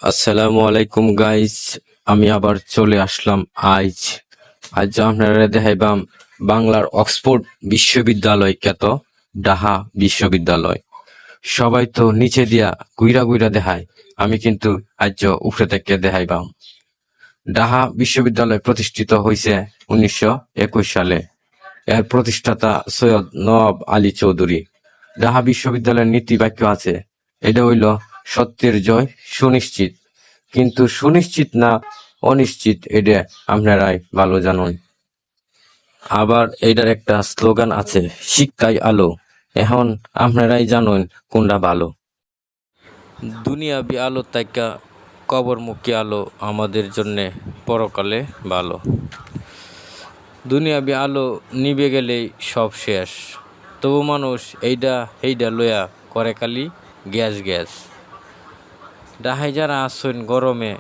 আসসালামু আলাইকুম গাইস, আমি আবার চলে আসলাম আজ। আজ আপনারা দেখাইবাম বাংলার অক্সফোর্ড বিশ্ববিদ্যালয় খ্যাত ঢাকা বিশ্ববিদ্যালয়। সবাই তো নিচে দিয়া গুইরা গুইরা দেখায়, আমি কিন্তু আজ উপরে থেকে দেখাইবাম। ঢাকা বিশ্ববিদ্যালয় প্রতিষ্ঠিত হয়েছে 1921 সালে। এর প্রতিষ্ঠাতা সৈয়দ নওয়াব আলী চৌধুরী। ঢাকা বিশ্ববিদ্যালয়ের নীতি বাক্য আছে, এটা হইল সত্যের জয় সুনিশ্চিত, কিন্তু সুনিশ্চিত না অনিশ্চিত এটা আপনারাই ভালো জানুন। আবার এইটার একটা স্লোগান আছে, শিক্ষাই আলো। এখন আপনারাই জানুন কোনটা ভালো। দুনিয়াবি আলো তাইকা কবরমুখী আলো আমাদের জন্যে পরকালে ভালো। দুনিয়াবি আলো নিবে গেলেই সব শেষ, তবু মানুষ এইডা লইয়া করে খালি গ্যাস গ্যাস। ঢাকায় যারা আসছেন গরমে,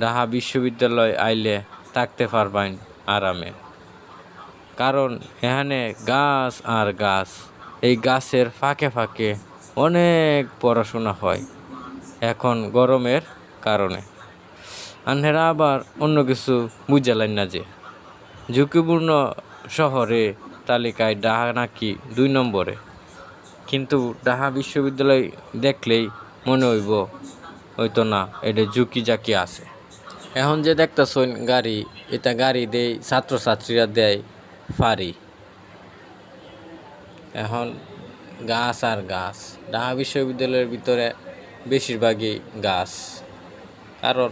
ঢাকা বিশ্ববিদ্যালয় আইলে থাকতে পারবেন আরামে, কারণ এখানে গাছ আর গাছ। এই গাছের ফাঁকে ফাঁকে অনেক পড়াশোনা হয় এখন গরমের কারণে। আনহেরা আবার অন্য কিছু বুঝালেন না যে ঝুঁকিপূর্ণ শহরে তালিকায় ঢাকা নাকি 2 নম্বরে, কিন্তু ঢাকা বিশ্ববিদ্যালয় দেখলেই মনে হইতো না এটা ঝুঁকি জাকি আছে। এখন যে দেখতেছেন গাড়ি, এটা গাড়ি দেয় ছাত্রছাত্রীরা দেয় ফারি। এখন গাছ আর গাছ, ঢাকা বিশ্ববিদ্যালয়ের ভিতরে বেশিরভাগই গাছ, কারণ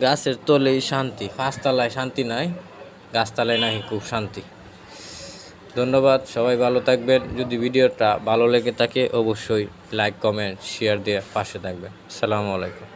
গাছের তলেই শান্তি। পাঁচতলায় শান্তি নাই, গাছতলায় নাকি খুব শান্তি। ধন্যবাদ, সবাই ভালো থাকবেন। যদি ভিডিওটা ভালো লেগে থাকে অবশ্যই লাইক কমেন্ট শেয়ার দিয়ে পাশে থাকবেন। আসসালামু আলাইকুম।